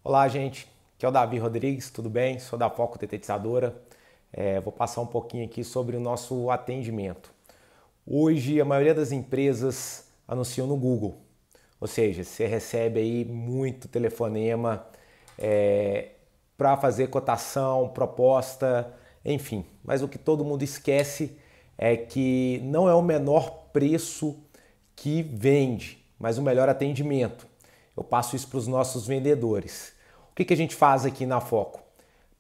Olá, gente. Aqui é o Davi Rodrigues, tudo bem? Sou da Foco Detetizadora. Vou passar um pouquinho aqui sobre o nosso atendimento. Hoje, a maioria das empresas anunciam no Google, ou seja, você recebe aí muito telefonema para fazer cotação, proposta, enfim. Mas o que todo mundo esquece é que não é o menor preço que vende, mas o melhor atendimento. Eu passo isso para os nossos vendedores. O que a gente faz aqui na Foco?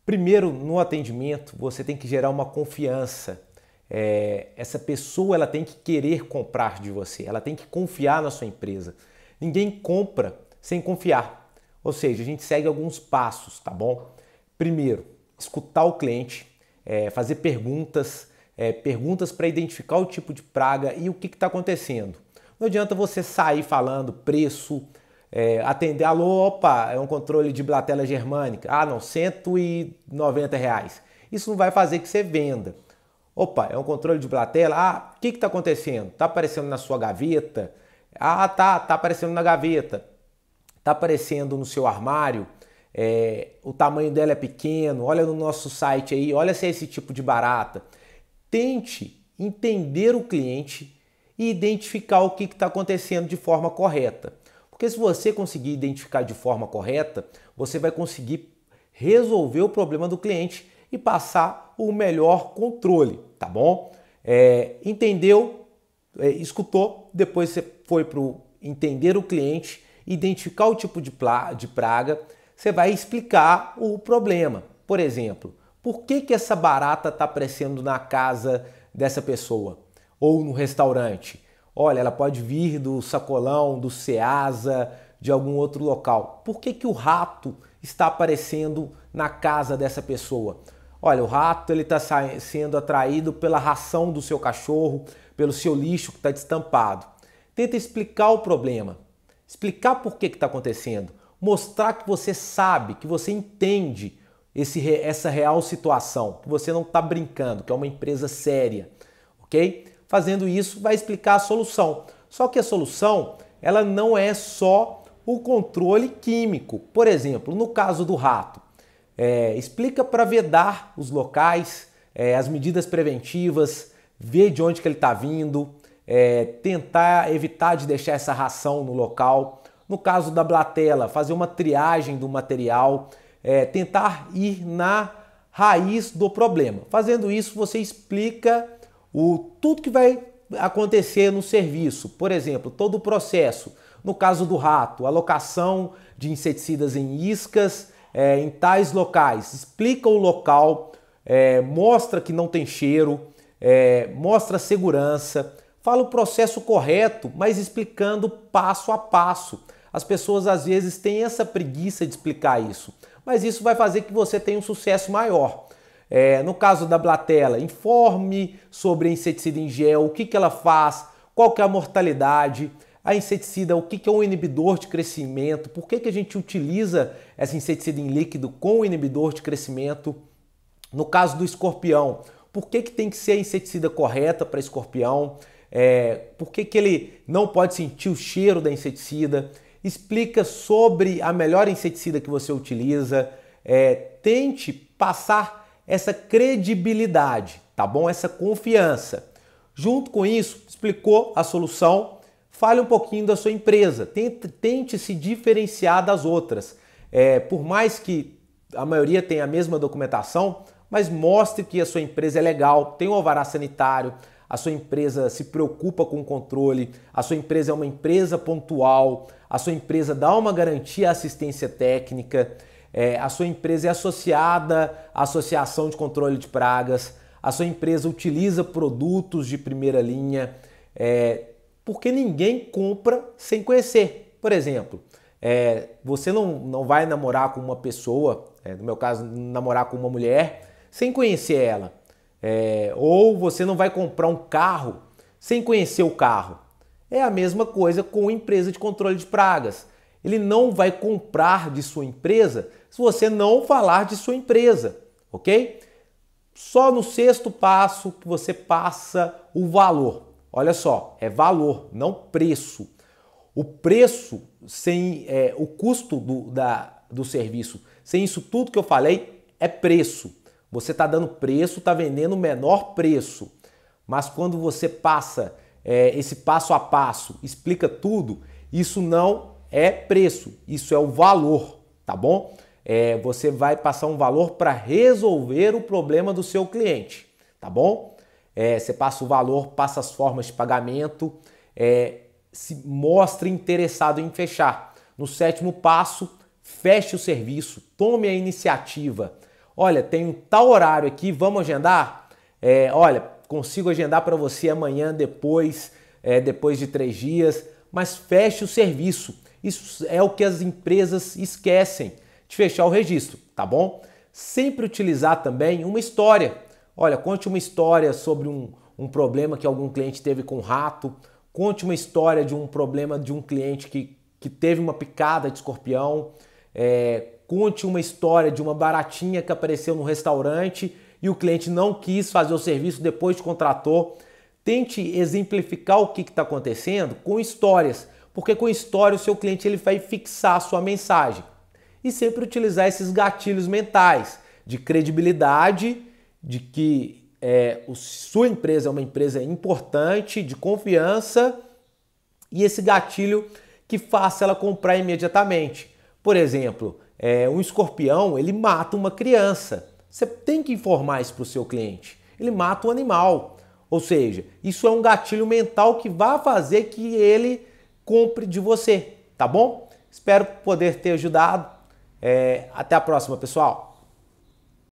Primeiro, no atendimento, você tem que gerar uma confiança. Essa pessoa ela tem que querer comprar de você, ela tem que confiar na sua empresa. Ninguém compra sem confiar. Ou seja, a gente segue alguns passos, tá bom? Primeiro, escutar o cliente, fazer perguntas, perguntas para identificar o tipo de praga e o que está acontecendo. Não adianta você sair falando preço, atender, alô, opa, é um controle de blatela germânica. Ah, não, R$ 190. Isso não vai fazer que você venda. Opa, é um controle de blatela. Ah, o que está acontecendo? Está aparecendo na sua gaveta? Ah, tá aparecendo na gaveta. Está aparecendo no seu armário? O tamanho dela é pequeno. Olha no nosso site aí, olha se é esse tipo de barata. Tente entender o cliente e identificar o que está acontecendo de forma correta. Porque se você conseguir identificar de forma correta, você vai conseguir resolver o problema do cliente e passar o melhor controle, tá bom? Entendeu? Escutou, depois você foi para entender o cliente, identificar o tipo de praga, você vai explicar o problema. Por exemplo, por que essa barata está aparecendo na casa dessa pessoa? Ou no restaurante? Olha, ela pode vir do sacolão, do Ceasa, de algum outro local. Por que o rato está aparecendo na casa dessa pessoa? Olha, o rato ele está sendo atraído pela ração do seu cachorro, pelo seu lixo que está destampado. Tenta explicar o problema, explicar por que está acontecendo, mostrar que você sabe, que você entende essa real situação, que você não está brincando, que é uma empresa séria, ok? Fazendo isso, vai explicar a solução. Só que a solução, ela não é só o controle químico. Por exemplo, no caso do rato, explica para vedar os locais, as medidas preventivas, ver de onde que ele está vindo, tentar evitar de deixar essa ração no local. No caso da blatela, fazer uma triagem do material, tentar ir na raiz do problema. Fazendo isso, você explica tudo que vai acontecer no serviço, por exemplo, todo o processo. No caso do rato, alocação de inseticidas em iscas, em tais locais. Explica o local, mostra que não tem cheiro, mostra a segurança, fala o processo correto, mas explicando passo a passo. As pessoas às vezes têm essa preguiça de explicar isso, mas isso vai fazer que você tenha um sucesso maior. No caso da blatela, informe sobre a inseticida em gel, o que ela faz, qual que é a mortalidade, a inseticida, o que é um inibidor de crescimento, por que a gente utiliza essa inseticida em líquido com o inibidor de crescimento. No caso do escorpião, por que tem que ser a inseticida correta para escorpião, por que ele não pode sentir o cheiro da inseticida, explica sobre a melhor inseticida que você utiliza, tente passar essa credibilidade, tá bom? Essa confiança. Junto com isso, explicou a solução, fale um pouquinho da sua empresa, tente se diferenciar das outras. Por mais que a maioria tenha a mesma documentação, mas mostre que a sua empresa é legal, tem um alvará sanitário, a sua empresa se preocupa com o controle, a sua empresa é uma empresa pontual, a sua empresa dá uma garantia à assistência técnica, a sua empresa é associada à Associação de Controle de Pragas, a sua empresa utiliza produtos de primeira linha, porque ninguém compra sem conhecer. Por exemplo, você não vai namorar com uma pessoa, no meu caso, namorar com uma mulher, sem conhecer ela. Ou você não vai comprar um carro sem conhecer o carro. É a mesma coisa com a empresa de controle de pragas. Ele não vai comprar de sua empresa se você não falar de sua empresa, ok? Só no sexto passo que você passa o valor. Olha só, é valor, não preço. O preço sem o custo do serviço, sem isso tudo que eu falei, é preço. Você está dando preço, está vendendo o menor preço. Mas quando você passa esse passo a passo, explica tudo, isso não é preço, isso é o valor, tá bom? Você vai passar um valor para resolver o problema do seu cliente, tá bom? Você passa o valor, passa as formas de pagamento, se mostre interessado em fechar. No 7º passo, feche o serviço, tome a iniciativa. Olha, tem um tal horário aqui, vamos agendar? Olha, consigo agendar para você amanhã, depois de 3 dias, mas feche o serviço. Isso é o que as empresas esquecem, de fechar o registro, tá bom? Sempre utilizar também uma história. Olha, conte uma história sobre um problema que algum cliente teve com rato, conte uma história de um problema de um cliente que teve uma picada de escorpião, conte uma história de uma baratinha que apareceu no restaurante e o cliente não quis fazer o serviço, depois contratou. Tente exemplificar o que está acontecendo com histórias, porque com história o seu cliente ele vai fixar a sua mensagem. E sempre utilizar esses gatilhos mentais de credibilidade, de que sua empresa é uma empresa importante, de confiança, e esse gatilho que faça ela comprar imediatamente. Por exemplo, um escorpião, ele mata uma criança. Você tem que informar isso para o seu cliente. Ele mata um animal. Ou seja, isso é um gatilho mental que vai fazer que ele compre de você, tá bom? Espero poder ter ajudado. Até a próxima, pessoal.